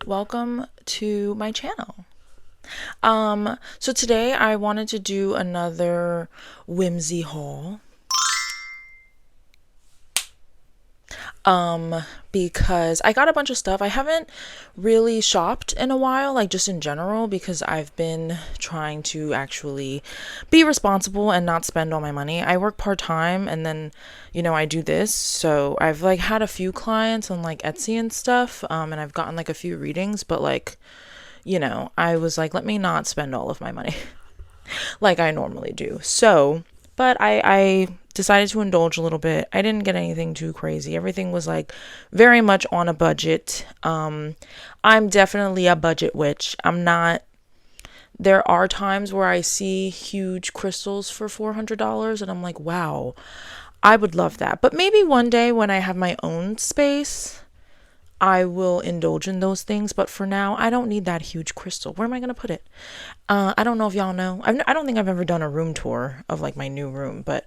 Welcome to my channel. So today I wanted to do another whimsy haul. Because I got a bunch of stuff. I haven't really shopped in a while, like just in general, because I've been trying to actually be responsible and not spend all my money. I work part-time and then, I do this. So I've like had a few clients on like Etsy and stuff, and I've gotten like a few readings, but like, I was like, let me not spend all of my money like I normally do. So, but I decided to indulge a little bit. I didn't get anything too crazy. Everything was like very much on a budget. I'm definitely a budget witch. I'm not. There are times where I see huge crystals for $400 and I'm like, wow, I would love that. But maybe one day when I have my own space, I will indulge in those things, but for now, I don't need that huge crystal. Where am I going to put it? I don't know if y'all know. I don't think I've ever done a room tour of like my new room, but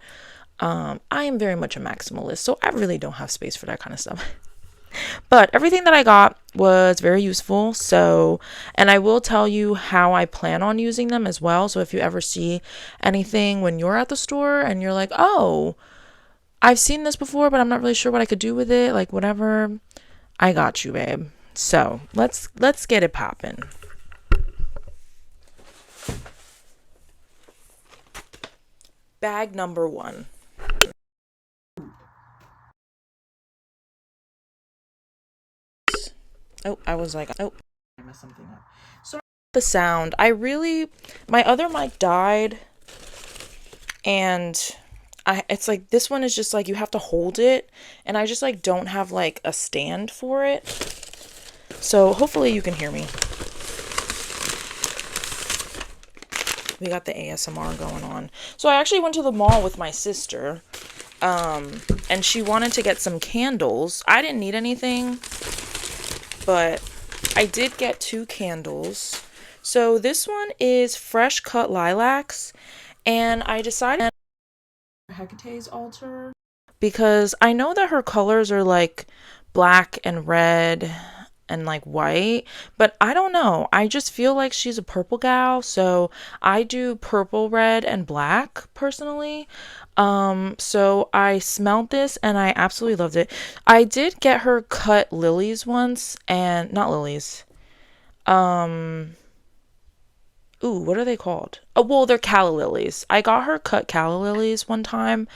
I am very much a maximalist, so I really don't have space for that kind of stuff. But everything that I got was very useful. So, and I will tell you how I plan on using them as well. So if you ever see anything when you're at the store and you're like, oh, I've seen this before, but I'm not really sure what I could do with it, like whatever, I got you, babe. So let's get it poppin'. Bag number one. Oh, I was like, oh, I messed something up. Sorry about the sound. My other mic died, and it's like this one is just like you have to hold it, and I just like don't have like a stand for it. So hopefully you can hear me. We got the ASMR going on. So I actually went to the mall with my sister, and she wanted to get some candles. I didn't need anything, but I did get 2 candles. So this one is fresh cut lilacs, and I decided Hecate's altar because I know that her colors are like black and red and like white, but I don't know. I just feel like she's a purple gal, so I do purple, red, and black personally. So I smelled this and I absolutely loved it. I did get her cut lilies once, and not lilies. Um, ooh, what are they called? Oh, well, they're calla lilies. I got her cut calla lilies one time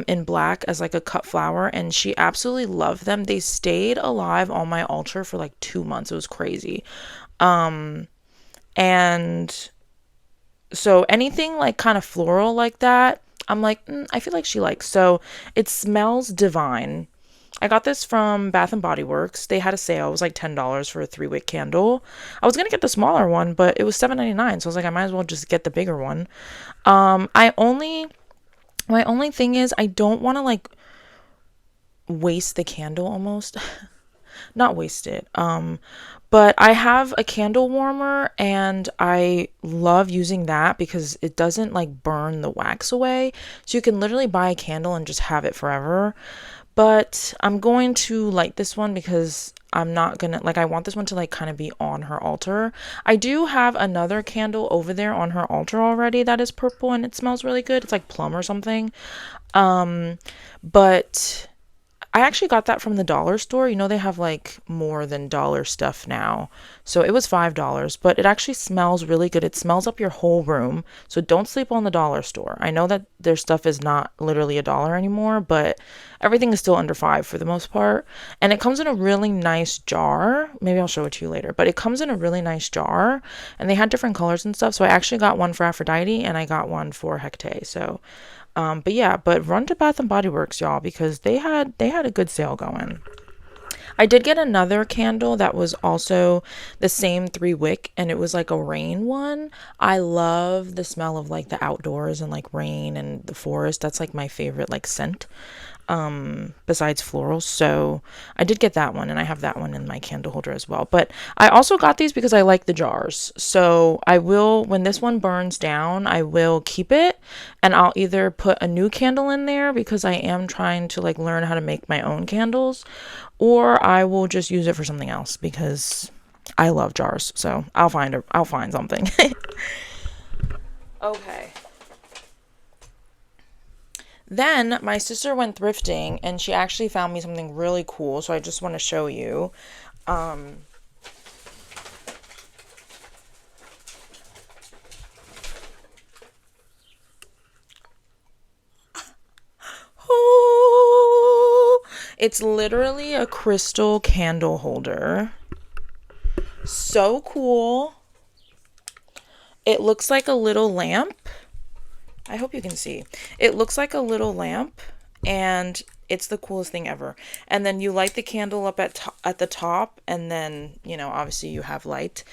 in black as like a cut flower, and she absolutely loved them. They stayed alive on my altar for like 2 months. It was crazy. Um, and so anything like kind of floral like that, I'm like, I feel like she likes. So it smells divine. I got this from Bath and Body Works. They had a sale. It was like $10 for a 3-wick candle. I was gonna get the smaller one, but it was $7.99. So I was like, I might as well just get the bigger one. I only My only thing is I don't want to like waste the candle almost. Not waste it. But I have a candle warmer and I love using that because it doesn't like burn the wax away. So you can literally buy a candle and just have it forever. But I'm going to light this one because I'm not gonna like I want this one to like kind of be on her altar. I do have another candle over there on her altar already that is purple and it smells really good. It's like plum or something. But I actually got that from the dollar store. They have like more than dollar stuff now. So it was $5, but it actually smells really good. It smells up your whole room. So don't sleep on the dollar store. I know that their stuff is not literally $1 anymore, but everything is still under 5 for the most part. And it comes in a really nice jar. Maybe I'll show it to you later, but it comes in a really nice jar and they had different colors and stuff. So I actually got one for Aphrodite and I got one for Hecate. So but yeah, but run to Bath and Body Works, y'all, because they had a good sale going. I did get another candle that was also the same 3-wick, and it was like a rain one. I love the smell of like the outdoors and like rain and the forest. That's like my favorite like scent besides florals. So I did get that one and I have that one in my candle holder as well. But I also got these because I like the jars. So I will, when this one burns down, I will keep it and I'll either put a new candle in there because I am trying to like learn how to make my own candles, or I will just use it for something else because I love jars, so I'll find something. Okay. Then my sister went thrifting and she actually found me something really cool, so I just want to show you. Um it's literally a crystal candle holder. So cool. It looks like a little lamp. I hope you can see. It looks like a little lamp, and it's the coolest thing ever. And then you light the candle up at the top, and then, obviously you have light.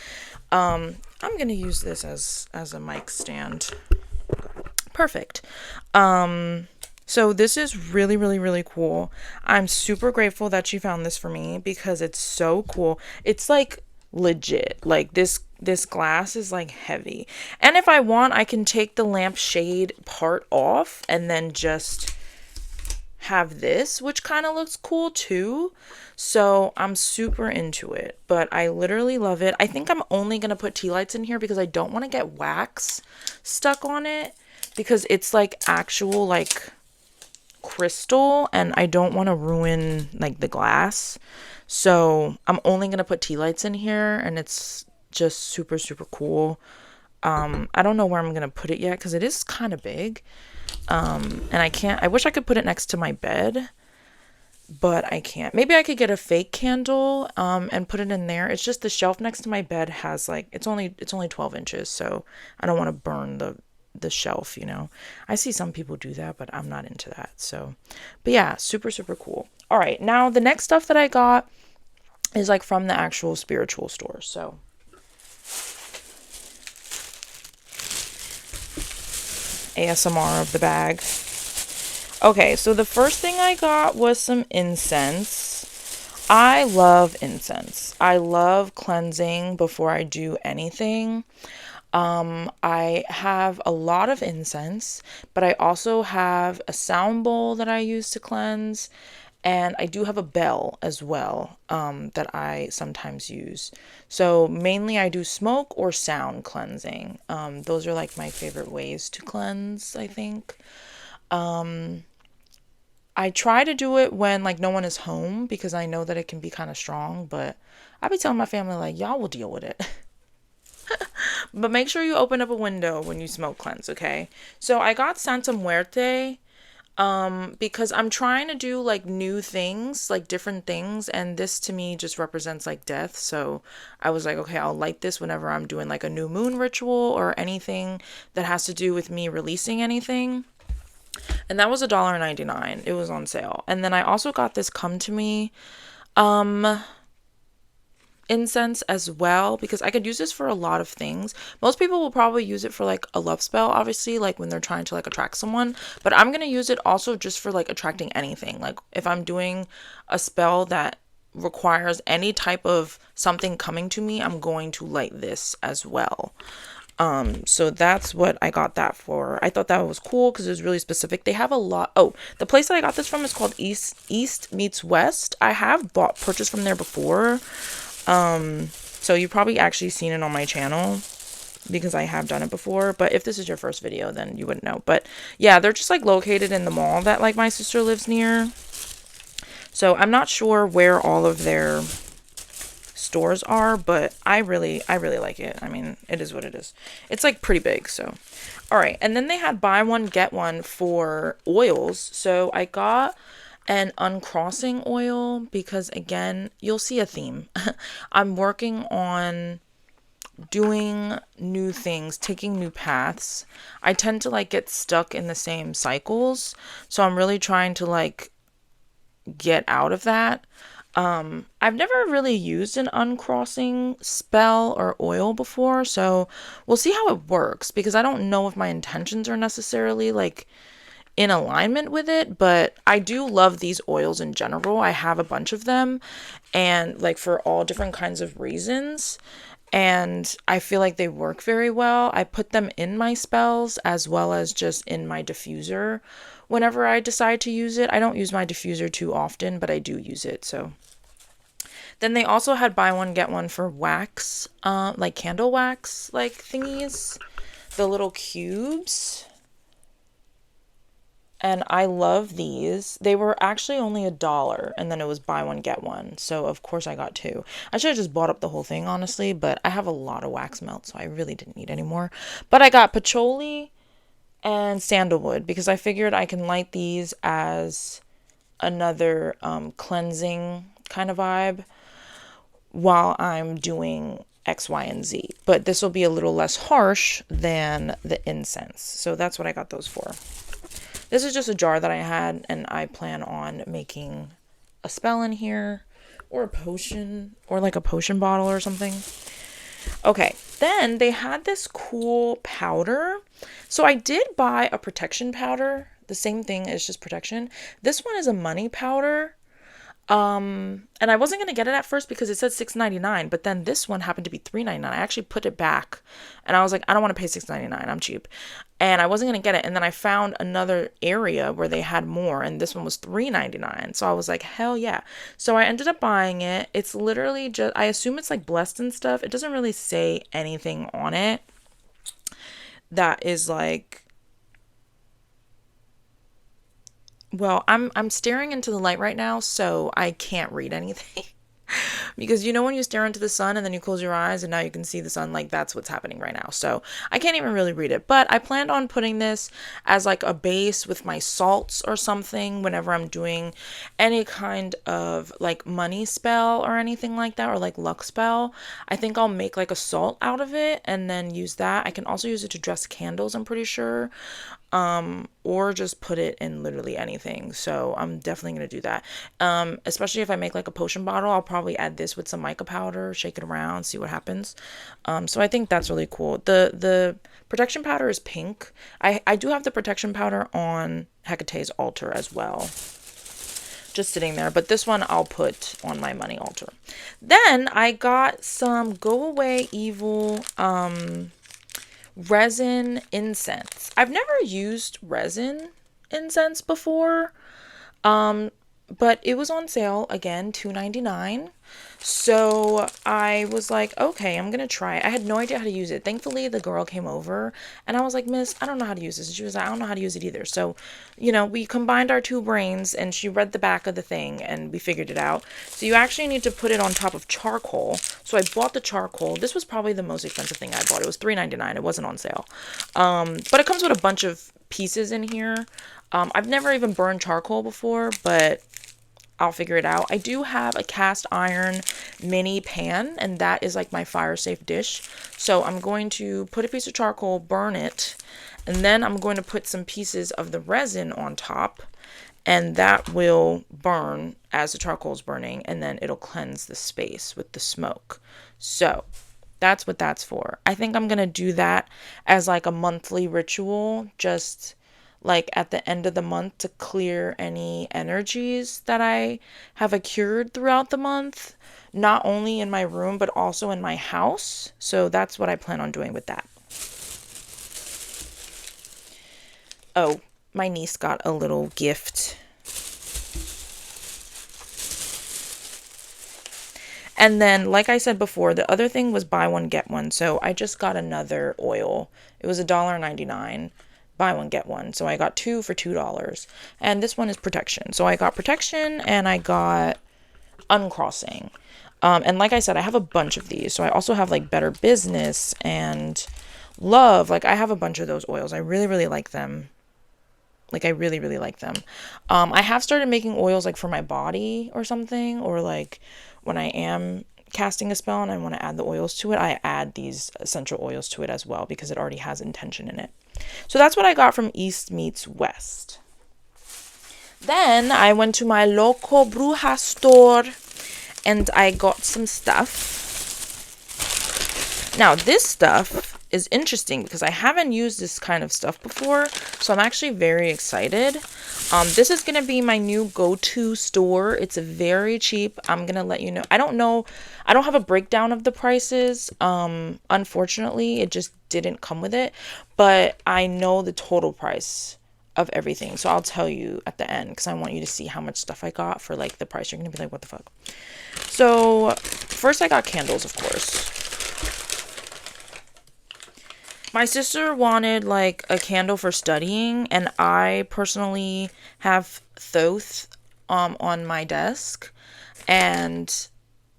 I'm going to use this as a mic stand. Perfect. So this is really, really, really cool. I'm super grateful that she found this for me because it's so cool. It's like legit. Like this glass is like heavy. And if I want, I can take the lampshade part off and then just have this, which kind of looks cool too. So I'm super into it, but I literally love it. I think I'm only going to put tea lights in here because I don't want to get wax stuck on it, because it's like actual like crystal and I don't want to ruin like the glass. So I'm only going to put tea lights in here, and it's just super, super cool. I don't know where I'm going to put it yet because it is kind of big. And I wish I could put it next to my bed, but I can't. Maybe I could get a fake candle, and put it in there. It's just the shelf next to my bed has like, it's only 12 inches. So I don't want to burn the shelf, I see some people do that, but I'm not into that. So, but yeah, super, super cool. All right. Now the next stuff that I got is like from the actual spiritual store. So ASMR of the bag. Okay, so the first thing I got was some incense. I love incense. I love cleansing before I do anything. I have a lot of incense, but I also have a sound bowl that I use to cleanse, and I do have a bell as well, that I sometimes use. So mainly I do smoke or sound cleansing. Those are like my favorite ways to cleanse, I think. I try to do it when like no one is home because I know that it can be kind of strong, but I be telling my family like, y'all will deal with it. But make sure you open up a window when you smoke cleanse, okay? So I got Santa Muerte, because I'm trying to do like new things, like different things, and this to me just represents like death. So I was like, okay, I'll light this whenever I'm doing like a new moon ritual or anything that has to do with me releasing anything. And that was $1.99. It was on sale. And then I also got this Come to Me incense as well, because I could use this for a lot of things. Most people will probably use it for like a love spell, obviously, like when they're trying to like attract someone, but I'm going to use it also just for like attracting anything. Like if I'm doing a spell that requires any type of something coming to me, I'm going to light this as well. So that's what I got that for. I thought that was cool because it was really specific. They have a lot. Oh, the place that I got this from is called East Meets West. I have purchased from there before. So you've probably actually seen it on my channel because I have done it before. But if this is your first video, then you wouldn't know. But yeah, they're just like located in the mall that like my sister lives near. So I'm not sure where all of their stores are, but I really like it. I mean, it is what it is. It's like pretty big. So all right, and then they had buy one get one for oils. So I got an uncrossing oil because again, you'll see a theme. I'm working on doing new things, taking new paths. I tend to like get stuck in the same cycles, so I'm really trying to like get out of that. I've never really used an uncrossing spell or oil before, so we'll see how it works because I don't know if my intentions are necessarily like in alignment with it, but I do love these oils in general. I have a bunch of them and like for all different kinds of reasons, and I feel like they work very well. I put them in my spells as well as just in my diffuser whenever I decide to use it. I don't use my diffuser too often, but I do use it. So Then they also had buy one, get one for wax, like candle wax, like thingies, the little cubes. And I love these. They were actually only $1, and then it was buy one, get one. So of course I got two. I should have just bought up the whole thing, honestly, but I have a lot of wax melt, so I really didn't need any more. But I got patchouli and sandalwood because I figured I can light these as another cleansing kind of vibe while I'm doing X, Y, and Z. But this will be a little less harsh than the incense. So that's what I got those for. This is just a jar that I had, and I plan on making a spell in here, or a potion, or like a potion bottle or something. Okay, then they had this cool powder. So I did buy a protection powder. The same thing as just protection. This one is a money powder. And I wasn't gonna get it at first because it said $6.99, but then this one happened to be $3.99. I actually put it back, and I was like, I don't want to pay $6.99. I'm cheap, and I wasn't gonna get it. And then I found another area where they had more, and this one was $3.99. So I was like, hell yeah! So I ended up buying it. It's literally just, I assume it's like blessed and stuff. It doesn't really say anything on it that is like. Well, I'm staring into the light right now, so I can't read anything. Because you know when you stare into the sun and then you close your eyes and now you can see the sun, like that's what's happening right now. So I can't even really read it. But I planned on putting this as like a base with my salts or something whenever I'm doing any kind of like money spell or anything like that, or like luck spell. I think I'll make like a salt out of it and then use that. I can also use it to dress candles, I'm pretty sure. Or just put it in literally anything. So I'm definitely going to do that. Especially if I make like a potion bottle, I'll probably add this with some mica powder, shake it around, see what happens. So I think that's really cool. The protection powder is pink. I do have the protection powder on Hecate's altar as well, just sitting there, but this one I'll put on my money altar. Then I got some Go Away Evil resin incense. I've never used resin incense before, but it was on sale again, $2.99. So I was like, okay, I'm gonna try it. I had no idea how to use it. Thankfully, the girl came over and I was like, Miss, I don't know how to use this. And she was like, I don't know how to use it either. So, we combined our two brains and she read the back of the thing and we figured it out. So you actually need to put it on top of charcoal. So I bought the charcoal. This was probably the most expensive thing I bought. It was $3.99. It wasn't on sale. But it comes with a bunch of pieces in here. I've never even burned charcoal before, but I'll figure it out. I do have a cast iron mini pan, and that is like my fire safe dish. So I'm going to put a piece of charcoal, burn it, and then I'm going to put some pieces of the resin on top, and that will burn as the charcoal is burning, and then it'll cleanse the space with the smoke. So that's what that's for. I think I'm going to do that as like a monthly ritual, just like at the end of the month, to clear any energies that I have accrued throughout the month, not only in my room, but also in my house. So that's what I plan on doing with that. Oh, my niece got a little gift. And then, like I said before, the other thing was buy one, get one. So I just got another oil. It was $1.99. Buy one, get one. So I got two for $2. And this one is protection. So I got protection and I got uncrossing. And like I said, I have a bunch of these. So I also have like better business and love. Like I have a bunch of those oils. I really, really like them. Like I really, really like them. I have started making oils like for my body or something, or like when I am casting a spell and I want to add the oils to it, I add these essential oils to it as well because it already has intention in it. So that's what I got from East Meets West. Then I went to my local bruja store and I got some stuff. Now this stuff is interesting because I haven't used this kind of stuff before, so I'm actually very excited. This is going to be my new go-to store. It's very cheap. I'm going to let you know. I don't have a breakdown of the prices. Unfortunately, it just didn't come with it, but I know the total price of everything. So I'll tell you at the end because I want you to see how much stuff I got for like the price. You're going to be like, what the fuck? So first I got candles, of course. My sister wanted like a candle for studying, and I personally have Thoth on my desk, and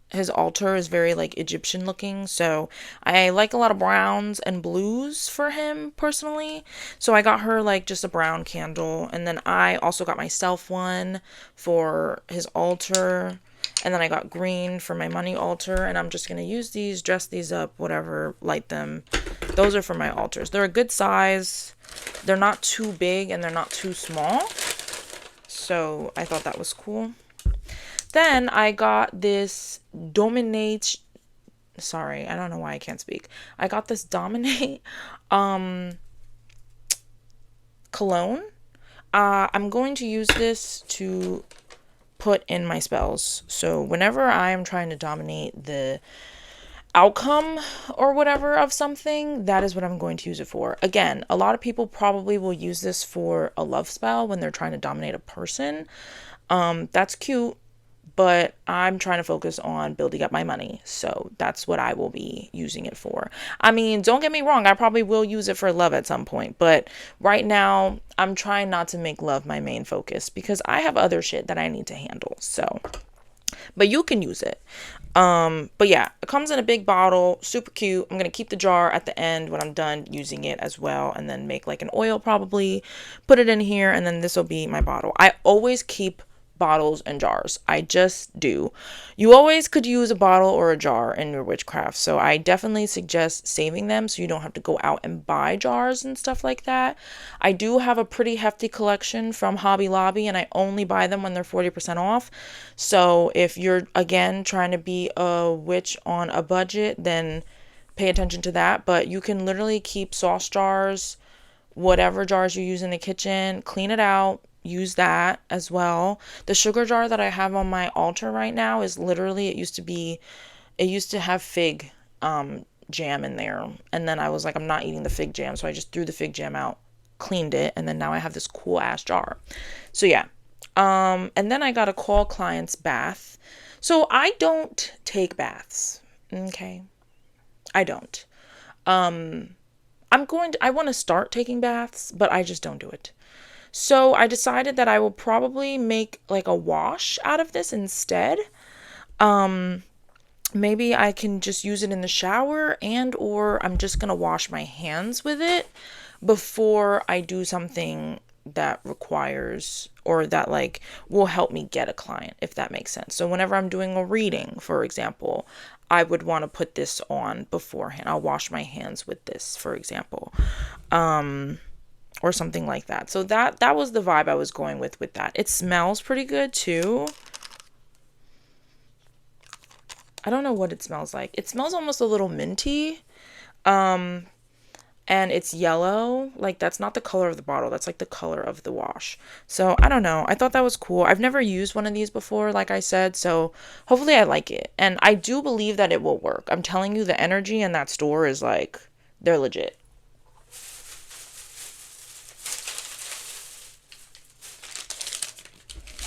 his altar is very like Egyptian looking, so I like a lot of browns and blues for him personally. So I got her like just a brown candle, and then I also got myself one for his altar, and then I got green for my money altar, and I'm just gonna use these, dress these up, whatever, light them. Those are for my altars. They're a good size. They're not too big and they're not too small. So I thought that was cool. Then I got this Dominate. Sorry, I don't know why I can't speak. I got this Dominate cologne. I'm going to use this to put in my spells. So whenever I am trying to dominate the outcome or whatever of something, that is what I'm going to use it for. Again, a lot of people probably will use this for a love spell when they're trying to dominate a person. That's cute, but I'm trying to focus on building up my money. So that's what I will be using it for. I mean, don't get me wrong, I probably will use it for love at some point, but right now I'm trying not to make love my main focus because I have other shit that I need to handle. So, but you can use it. But yeah, it comes in a big bottle, super cute. I'm going to keep the jar at the end when I'm done using it as well, and then make like an oil probably, put it in here, and then this will be my bottle. I always keep bottles and jars. I just do. You always could use a bottle or a jar in your witchcraft, so I definitely suggest saving them so you don't have to go out and buy jars and stuff like that. I do have a pretty hefty collection from Hobby Lobby, and I only buy them when they're 40% off. So if you're again trying to be a witch on a budget, then pay attention to that. But you can literally keep sauce jars, whatever jars you use in the kitchen, clean it out, use that as well. The sugar jar that I have on my altar right now is literally, it used to have fig jam in there, and then I was like, I'm not eating the fig jam, so I just threw the fig jam out, cleaned it, and then now I have this cool ass jar. So yeah. And then I got a call client's bath. So I don't take baths. Okay. I don't. I want to start taking baths, but I just don't do it. So I decided that I will probably make like a wash out of this instead. Maybe I can just use it in the shower, and or I'm just going to wash my hands with it before I do something that requires or that like will help me get a client, if that makes sense. So whenever I'm doing a reading, for example, I would want to put this on beforehand. I'll wash my hands with this, for example. Or something like that. So that was the vibe I was going with that. It smells pretty good too. I don't know what it smells like. It smells almost a little minty. And it's yellow. Like, that's not the color of the bottle. That's like the color of the wash. So I don't know. I thought that was cool. I've never used one of these before, like I said. So hopefully I like it. And I do believe that it will work. I'm telling you, the energy in that store is like, they're legit.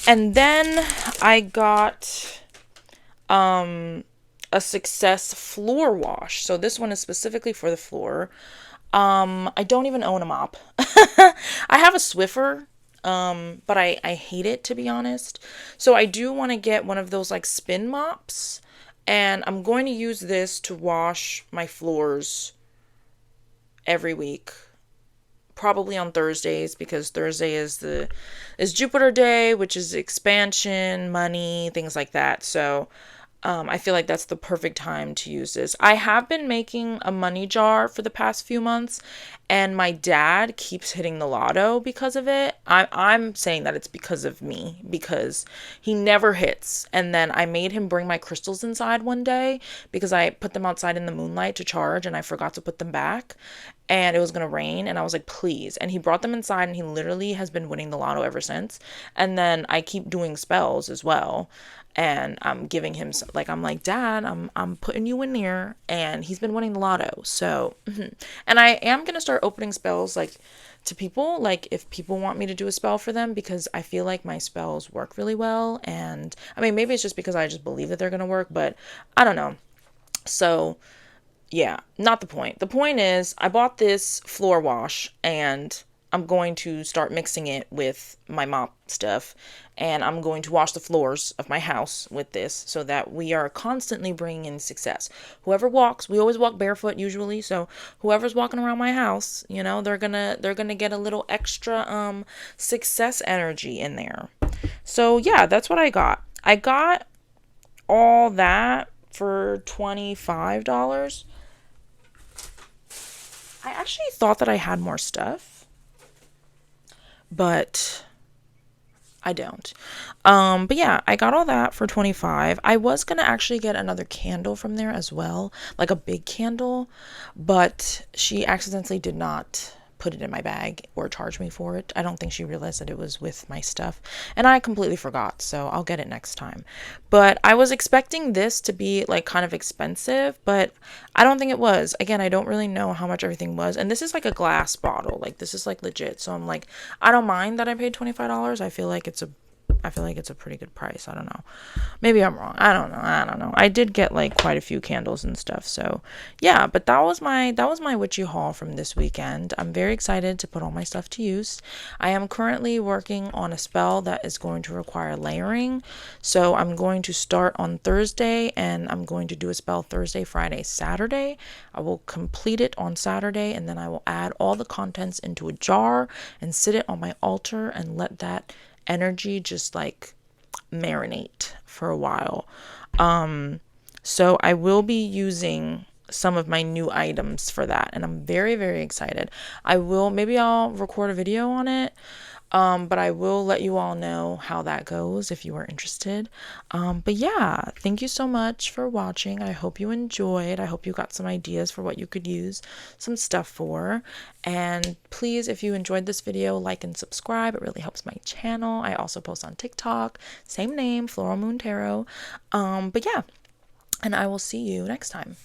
And then I got a Success floor wash. So this one is specifically for the floor. I don't even own a mop. I have a Swiffer, but I hate it, to be honest. So I do want to get one of those like spin mops, and I'm going to use this to wash my floors every week. Probably on Thursdays, because Thursday is Jupiter Day, which is expansion, money, things like that. So I feel like that's the perfect time to use this. I have been making a money jar for the past few months, and my dad keeps hitting the lotto because of it. I'm saying that it's because of me, because he never hits. And then I made him bring my crystals inside one day because I put them outside in the moonlight to charge, and I forgot to put them back. And it was going to rain, and I was like, please. And he brought them inside, and he literally has been winning the lotto ever since. And then I keep doing spells as well. and I'm giving him like, I'm like, Dad, I'm putting you in there, and he's been winning the lotto. So and I am gonna start opening spells like to people, like if people want me to do a spell for them, because I feel like my spells work really well. And I mean, maybe it's just because I just believe that they're gonna work, but I don't know. So yeah, not the point. The point is, I bought this floor wash, and I'm going to start mixing it with my mop stuff, and I'm going to wash the floors of my house with this, so that we are constantly bringing in success. Whoever walks, we always walk barefoot usually, so whoever's walking around my house, you know, they're gonna get a little extra success energy in there. So yeah, that's what I got. I got all that for $25. I actually thought that I had more stuff, but I don't. But yeah, I got all that for 25. I was gonna actually get another candle from there as well, like a big candle, but she accidentally did not put it in my bag or charge me for it. I don't think she realized that it was with my stuff, and I completely forgot, so I'll get it next time. But I was expecting this to be like kind of expensive, but I don't think it was. Again, I don't really know how much everything was, and this is like a glass bottle, like this is like legit, so I'm like, I don't mind that I paid $25. I feel like it's a pretty good price. I don't know. Maybe I'm wrong. I don't know. I did get like quite a few candles and stuff. So yeah, but that was my witchy haul from this weekend. I'm very excited to put all my stuff to use. I am currently working on a spell that is going to require layering. So I'm going to start on Thursday, and I'm going to do a spell Thursday, Friday, Saturday. I will complete it on Saturday, and then I will add all the contents into a jar and sit it on my altar and let that energy just like marinate for a while. So I will be using some of my new items for that, and I'm very, very excited. Maybe I'll record a video on it. But I will let you all know how that goes if you are interested. But yeah, thank you so much for watching. I hope you enjoyed. I hope you got some ideas for what you could use some stuff for. And please, if you enjoyed this video, like and subscribe. It really helps my channel. I also post on TikTok, same name, Floral Moon Tarot. But yeah, and I will see you next time.